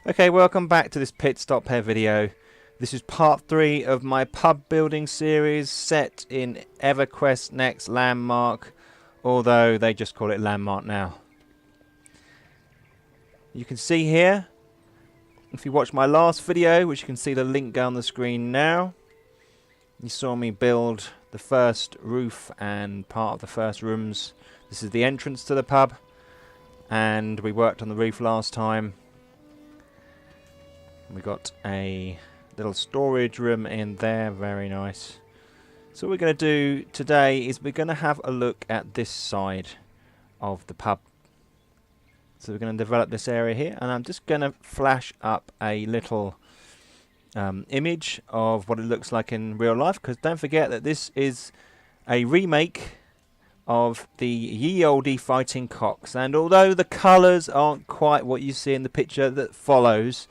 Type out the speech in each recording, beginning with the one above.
Okay, welcome back to this Pitstop Head video. This is part 3 of my pub building series set in Everquest Next Landmark, although they just call it Landmark now. You can see here, if you watch my last video, which you can see the link down the screen now, you saw me build the first roof and part of the first rooms. This is the entrance to the pub, and we worked on the roof last time. We got a little storage room in there, very nice. So what we're going to do today is we're going to have a look at this side of the pub. So we're going to develop this area here, and I'm just going to flash up a little image of what it looks like in real life, because don't forget that this is a remake of the Ye Olde Fighting Cocks, and although the colours aren't quite what you see in the picture that follows,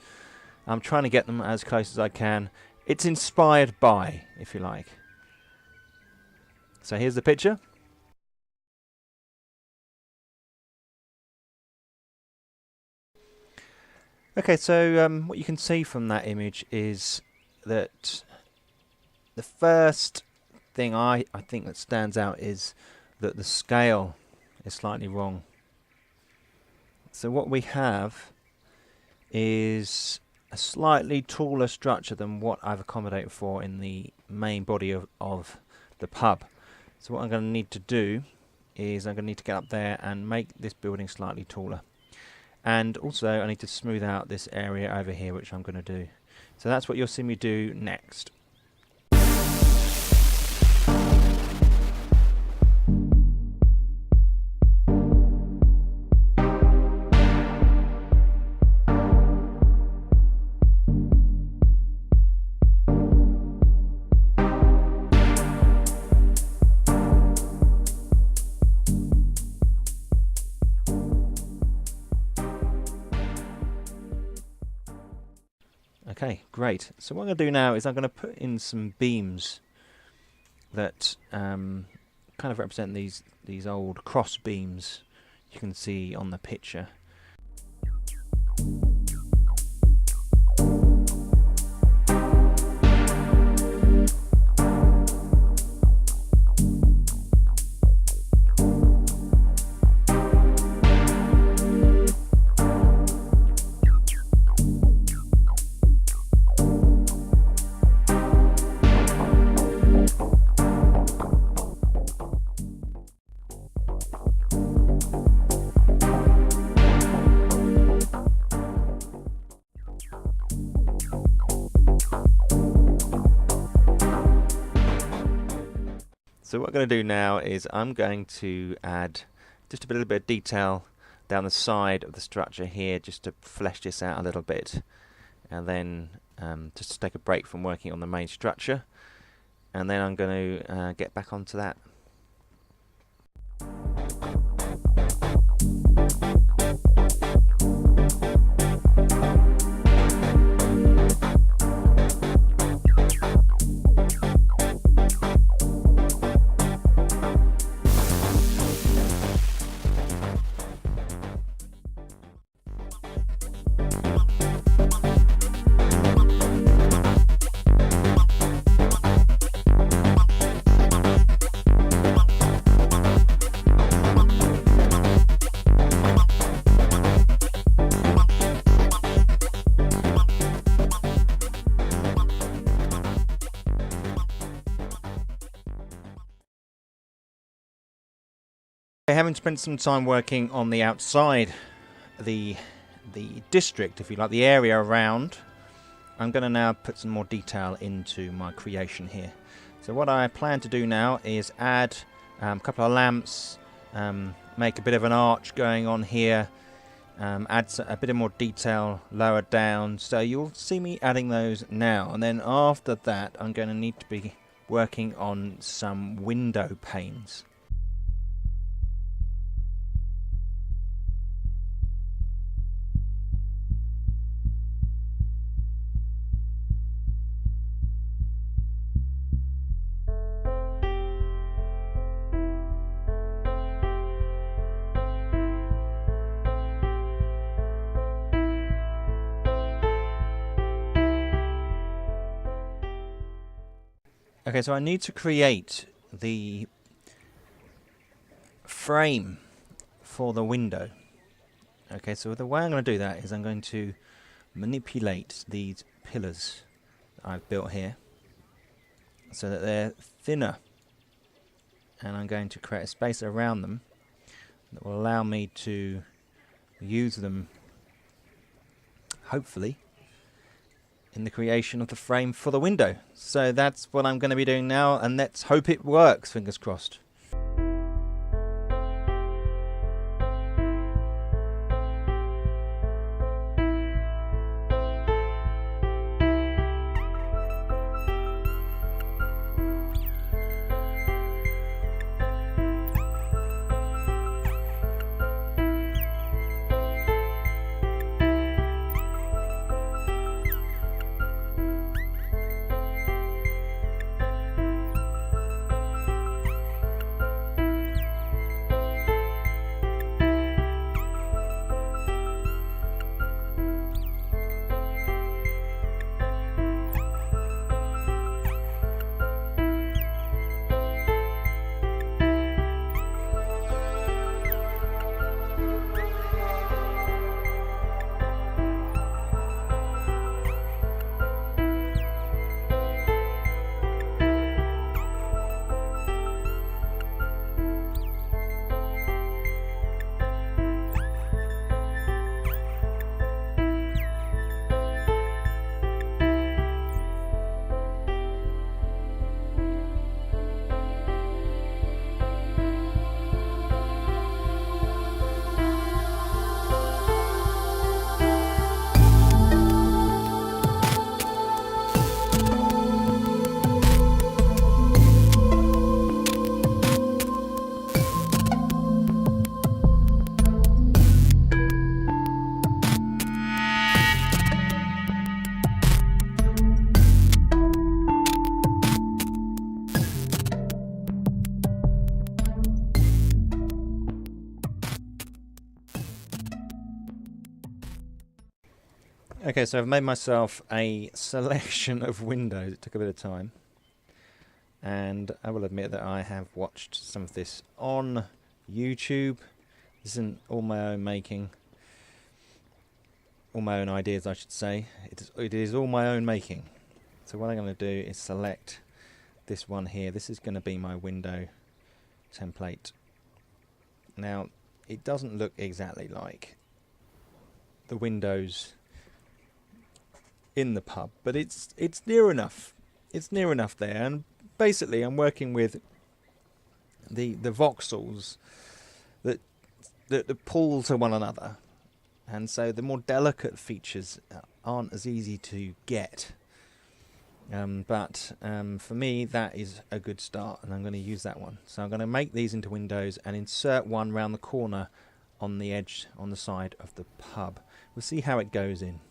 I'm trying to get them as close as I can. It's inspired by, if you like. So here's the picture. Okay, so what you can see from that image is that the first thing I think that stands out is that the scale is slightly wrong. So what we have is a slightly taller structure than what I've accommodated for in the main body of the pub. So what I'm going to need to do is I'm going to need to get up there and make this building slightly taller. And also I need to smooth out this area over here, which I'm going to do. So that's what you'll see me do next. Okay, great. So what I'm going to do now is I'm going to put in some beams that kind of represent these old cross beams you can see on the picture. So what I'm going to do now is I'm going to add just a little bit of detail down the side of the structure here, just to flesh this out a little bit, and then just to take a break from working on the main structure, and then I'm going to get back onto that. Having spent some time working on the outside, the district, if you like, the area around, I'm going to now put some more detail into my creation here. So what I plan to do now is add a couple of lamps, make a bit of an arch going on here, add a bit of more detail lower down. So you'll see me adding those now, and then after that I'm going to need to be working on some window panes. Okay, so I need to create the frame for the window. Okay, so the way I'm going to do that is I'm going to manipulate these pillars that I've built here so that they're thinner, and I'm going to create a space around them that will allow me to use them, hopefully, in the creation of the frame for the window. So that's what I'm going to be doing now, and let's hope it works, fingers crossed. Okay, so I've made myself a selection of windows. It took a bit of time, and I will admit that I have watched some of this on YouTube. This isn't all my own making, all my own ideas I should say. It is all my own making. So what I'm going to do is select this one here. This is going to be my window template. Now, it doesn't look exactly like the windows in the pub, but it's near enough. It's near enough there, and basically I'm working with the voxels that pull to one another, and so the more delicate features aren't as easy to get. But for me that is a good start, and I'm going to use that one. So I'm going to make these into windows and insert one round the corner on the edge on the side of the pub. We'll see how it goes in.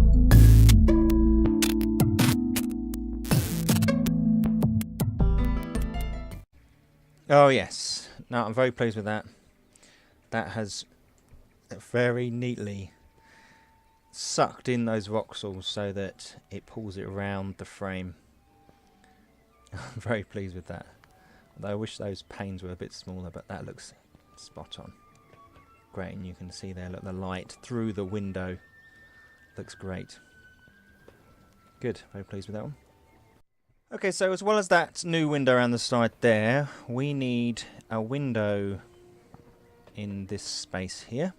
Oh yes, no, I'm very pleased with that. That has very neatly sucked in those voxels so that it pulls it around the frame. I'm very pleased with that. Although I wish those panes were a bit smaller, but that looks spot on. Great, and you can see there, look, the light through the window looks great. Good, very pleased with that one. Okay, so as well as that new window around the side there, we need a window in this space here.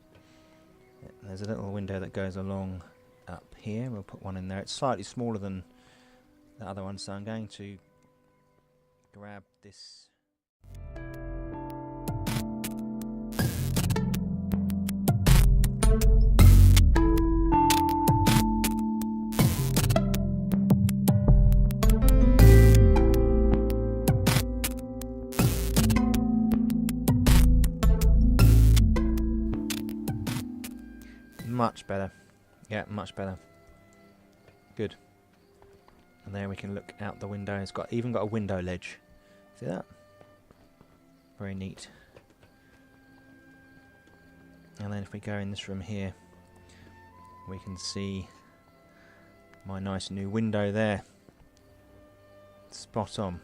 There's a little window that goes along up here. We'll put one in there. It's slightly smaller than the other one, so I'm going to grab this. Much better. Yeah, much better. Good. And there we can look out the window. It's even got a window ledge. See that? Very neat. And then if we go in this room here, we can see my nice new window there. Spot on.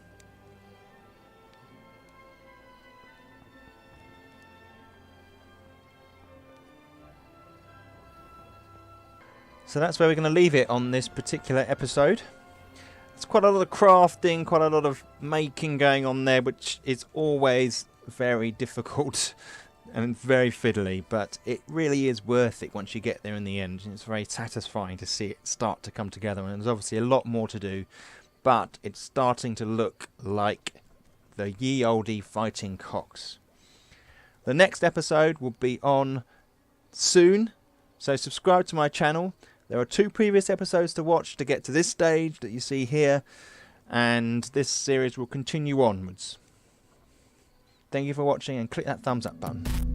So that's where we're going to leave it on this particular episode. It's quite a lot of crafting, quite a lot of making going on there, which is always very difficult and very fiddly, but it really is worth it once you get there in the end. It's very satisfying to see it start to come together, and there's obviously a lot more to do, but it's starting to look like the Ye Olde Fighting Cocks. The next episode will be on soon, so subscribe to my channel. There are 2 previous episodes to watch to get to this stage that you see here, and this series will continue onwards. Thank you for watching, and click that thumbs up button.